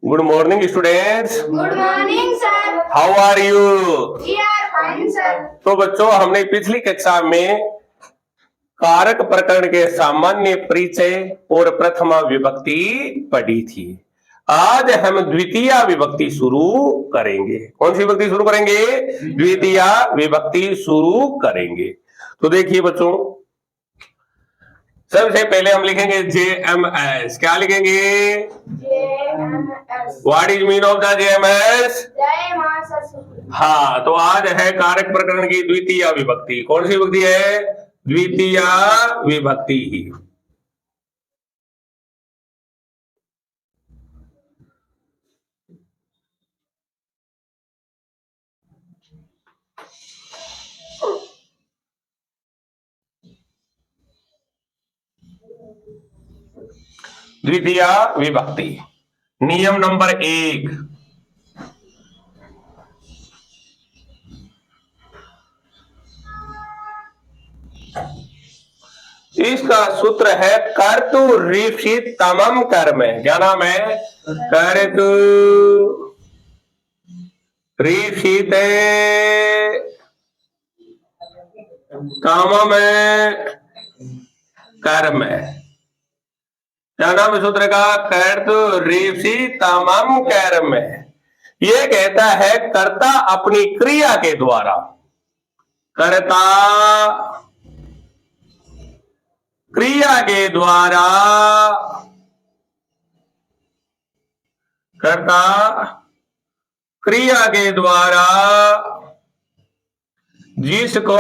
Good morning, students. Good morning, sir. How are you? We are fine, sir. तो बच्चों, हमने पिछली कक्षा में कारक प्रकरण के सामान्य परिचय और प्रथमा विभक्ति पढ़ी थी। आज हम द्वितीय विभक्ति शुरू करेंगे। कौन सी विभक्ति शुरू करेंगे? द्वितीय विभक्ति शुरू करेंगे। तो देखिए बच्चों, सबसे पहले हम लिखेंगे JMS। क्या लिखेंगे? JMS. What is mean of the JMS? जय मां सरस्वती। हाँ, तो आज है कारक प्रकरण की द्वितीय विभक्ति। कौन सी विभक्ति है? द्वितीय विभक्ति ही। द्वितीय विभक्ति नियम नंबर 1। इसका सूत्र है कर्तु रीप्सित तमम कर्म। क्या नाम है? कर्तु रीप्सित तमम कर्म। क्या नाम है सूत्र का? कर्तु रीप्सित तमम कर्म। ये कहता है कर्ता अपनी क्रिया के द्वारा, कर्ता क्रिया के द्वारा, कर्ता क्रिया के द्वारा जिसको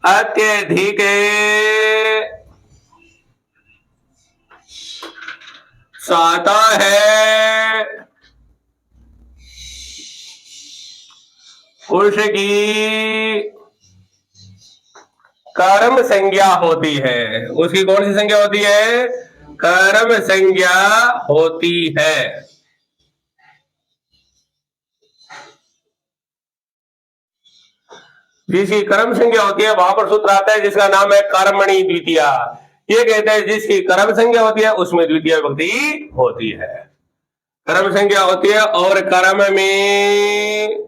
अत्यधिक चाहता है उसकी कर्म संज्ञा होती है। उसकी कौन सी संज्ञा होती है? कर्म संज्ञा होती है। जिसकी कर्म संज्ञा होती है वहां पर सूत्र आता है जिसका नाम है कर्मणि द्वितीय। ये कहते हैं जिसकी कर्म संज्ञा होती है उसमें द्वितीय विभक्ति होती है। कर्म संज्ञा होती है और कर्म में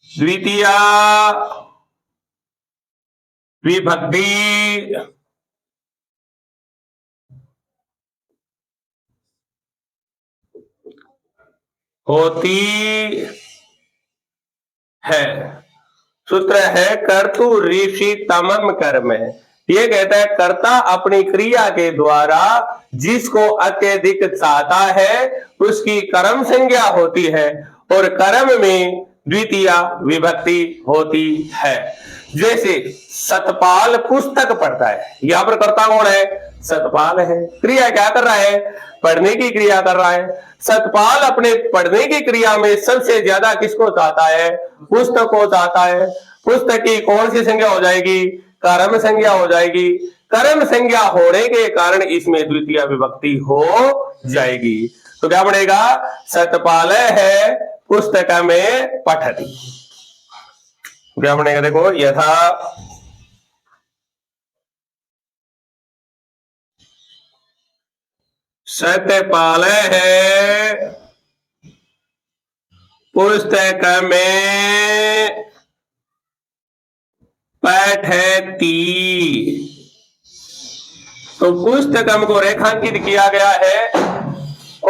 द्वितीय विभक्ति होती है। सूत्र है कर्तु रीप्सित तमम कर्म। ये कहता है कर्ता अपनी क्रिया के द्वारा जिसको अत्यधिक चाहता है उसकी कर्म संज्ञा होती है और कर्म में द्वितीय विभक्ति होती है। जैसे सतपाल पुस्तक पढ़ता है, यहां पर कर्ता कौन है? सतपाल है। क्रिया क्या कर रहा है? पढ़ने की क्रिया कर रहा है। सतपाल अपने पढ़ने की क्रिया में सबसे ज्यादा किसको चाहता है? पुस्तक को चाहता है। पुस्तक की कौन सी संज्ञा हो जाएगी? कर्म संज्ञा हो जाएगी। कर्म संज्ञा होने के कारण इसमें द्वितीय विभक्ति हो जाएगी। तो क्या बनेगा? सतपाल है पुस्तक में पठति। क्या बनेगा? देखो, यथा सतपाल है पुस्तक में पठती। तो पुस्तकम को रेखांकित किया गया है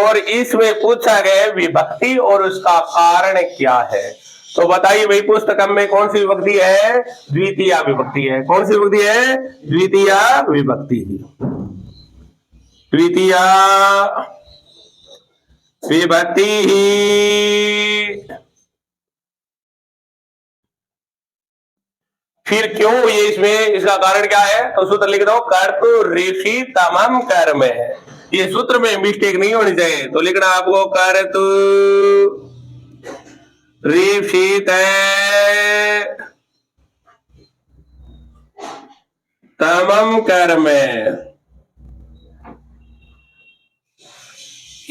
और इसमें पूछा गया विभक्ति और उसका कारण क्या है। तो बताइए भाई, पुस्तकम में कौन सी विभक्ति है? द्वितीय विभक्ति है। कौन सी विभक्ति है? द्वितीय विभक्ति। द्वितीय विभक्ति ही। फिर क्यों ये इसमें, इसका कारण क्या है? तो सूत्र लिख दो, कर्तु रीप्सित तमम कर्म है। ये सूत्र में मिस्टेक नहीं होनी चाहिए। तो लिखना आपको कर्तु रीप्सित तमम कर्म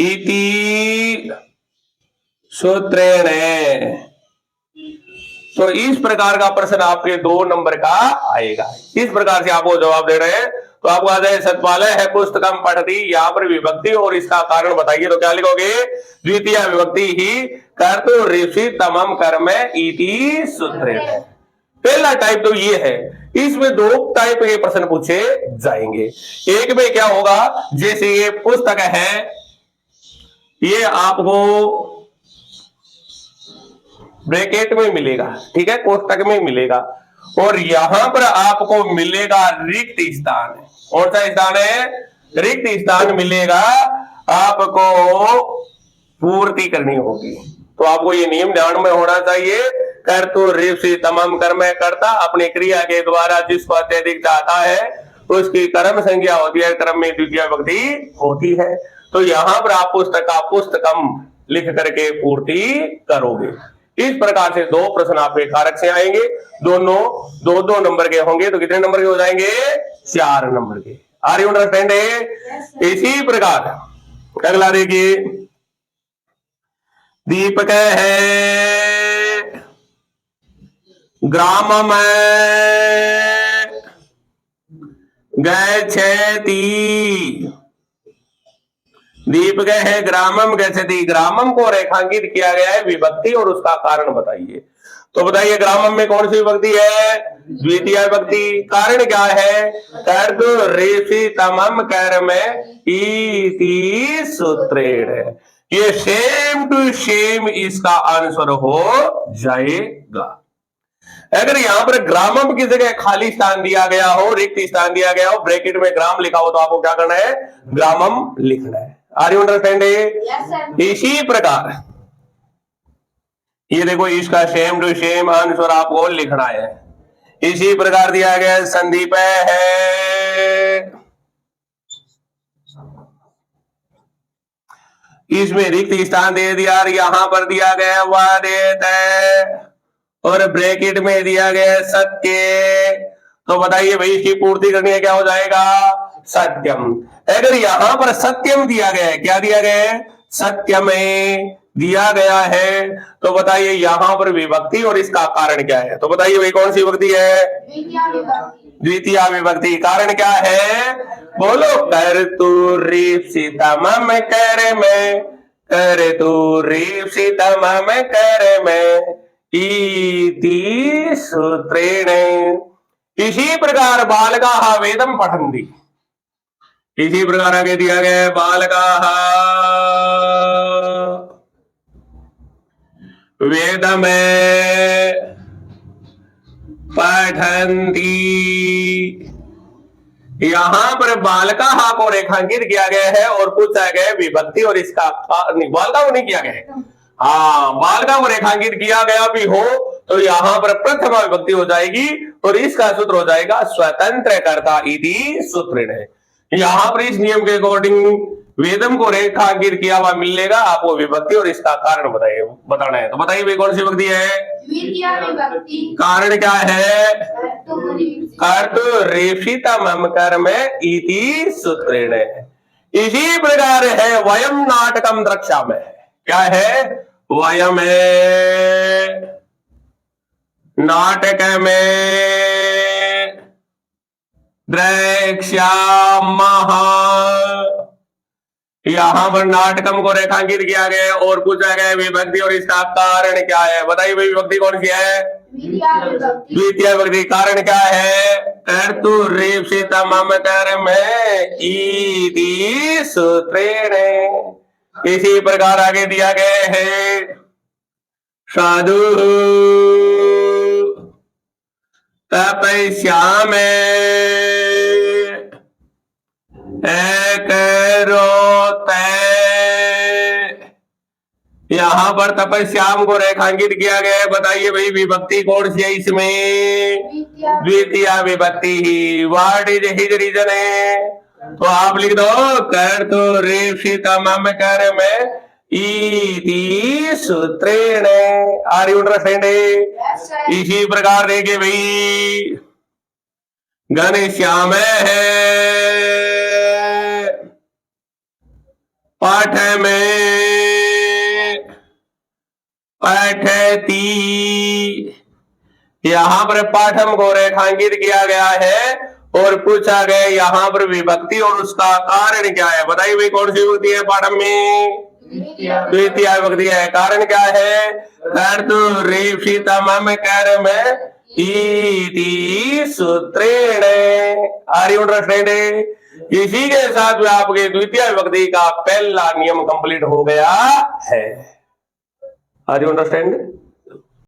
इति सूत्रेण। तो इस प्रकार का प्रश्न आपके 2 नंबर का आएगा। इस प्रकार से आपको जवाब दे रहे हैं। तो आपको आ जाए सतपालय है पुस्तकम पठती, यहाँ पर विभक्ति और इसका कारण बताइए। तो क्या लिखोगे? द्वितीय विभक्ति ही कर्तु ऋषि तमम कर्म इति सूत्रेण। पहला टाइप तो ये है। इसमें 2 टाइप के प्रश्न पूछे जाएंगे। एक में क्या होगा, जैसे ये पुस्तक है, ये आपको ब्रैकेट में मिलेगा, ठीक है, कोष्टक में मिलेगा, और यहां पर आपको मिलेगा रिक्त स्थान। कौन सा स्थान है? रिक्त स्थान मिलेगा, आपको पूर्ति करनी होगी। तो आपको ये नियम ध्यान में होना चाहिए। कर्तु ऋषि तमाम कर्म करता अपनी क्रिया के द्वारा जिसको अत्यधिक चाहता है उसकी कर्म संज्ञा होती है, क्रम में द्वितीय विभक्ति होती है। तो यहां पर आप पुस्तक का पुस्तकम लिख करके पूर्ति करोगे। इस प्रकार से 2 प्रश्न आपके कारक से आएंगे, दोनों 2-2 नंबर के होंगे। तो कितने नंबर के हो जाएंगे? 4 नंबर के। Are you understand? इसी प्रकार अगला देखिए, दीपक है ग्राम में गच्छति। दीपक है ग्रामम गच्छति। ग्रामम को रेखांकित किया गया है, विभक्ति और उसका कारण बताइए। तो बताइए ग्रामम में कौन सी विभक्ति है? द्वितीय विभक्ति। कारण क्या है? कर्तु ऋषि तमम कर्म इति सूत्रेण। ये सेम टू सेम इसका आंसर हो जाएगा। अगर यहां पर ग्रामम की जगह खाली स्थान दिया गया हो, रिक्त स्थान दिया गया हो, ब्रैकेट में ग्राम लिखा हो, तो आपको क्या करना है? ग्रामम लिखना है। Are you understand? इसी प्रकार ये देखो, इसका सेम टू सेम आंसर आपको लिखना है। इसी प्रकार दिया गया संदीप है, इसमें रिक्त स्थान दे दिया, यहां पर दिया गया वह देता है, और ब्रैकेट में दिया गया सत्य। तो बताइए भाई, इसकी पूर्ति करनी है, क्या हो जाएगा? सत्यम। अगर यहां पर सत्यम दिया गया है, क्या दिया गया है? सत्यम दिया गया है, तो बताइए यहां पर विभक्ति और इसका कारण क्या है? तो बताइए भाई, कौन सी विभक्ति है? द्वितीय विभक्ति। कारण क्या है? बोलो। कर्तु ऋषि तमम कर्म, कर्तु ऋषि तमम कर्म इति सूत्रेण। इसी प्रकार बालकाः वेदम पठन्ति। इसी प्रकार आगे दिया गया है, बालकाः वेदम पठन्ति। यहां पर बालकाः को रेखांकित किया गया है और पूछा गया विभक्ति और इसका बालका को नहीं किया गया है। हाँ, बालका को रेखांकित किया गया भी हो तो यहां पर प्रथमा विभक्ति हो जाएगी और इसका सूत्र हो जाएगा स्वतंत्र कर्ता इति सूत्रेण। यहां पर इस नियम के अकॉर्डिंग वेदम को रेखांकित किया हुआ मिलेगा, आपको विभक्ति और इसका कारण बताना है। तो बताइए भाई, कौन सी विभक्ति है? द्वितीय विभक्ति। कारण क्या है? कर्तु ऋषि तमम कर्म इति सूत्रेण। इसी प्रकार है वयम नाटकम द्रक्ष्यामः। क्या है? वयम नाटक में द्रक्ष्यामः। यहां पर नाटकम को रेखांकित किया गया और पूछा गया विभक्ति और इसका कारण क्या है? बताइए भाई, विभक्ति कौन सी है? द्वितीय विभक्ति। कारण क्या है? कर्तु ऋषि तमम कर्म इति सूत्रेण। इसी प्रकार आगे दिया गया है, साधु तपस्यामि करोते। यहां पर तपस्याम को रेखांकित किया गया है। बताइए भाई, विभक्ति कौन सी है इसमें? द्वितीय विभक्ति ही। व्हाट इज हिज रीजन है? तो आप लिख दो, कर्तु ऋषि तमम कर्म इति सूत्रेण। Are you understand? इसी प्रकार देखिए भाई, घनश्याम है पाठ में पठती। यहाँ पर पाठम को रेखांकित किया गया है और पूछा गया यहाँ पर विभक्ति और उसका कारण क्या है। बताइए भाई कौन सी विभक्ति है पाठम में? द्वितीय विभक्ति है। कारण क्या है? कर्तुरीप्सितमं कर्म इति सूत्रेण। Are you understand? इसी के साथ में आपके द्वितीय विभक्ति का पहला नियम कंप्लीट हो गया है। Are you understand?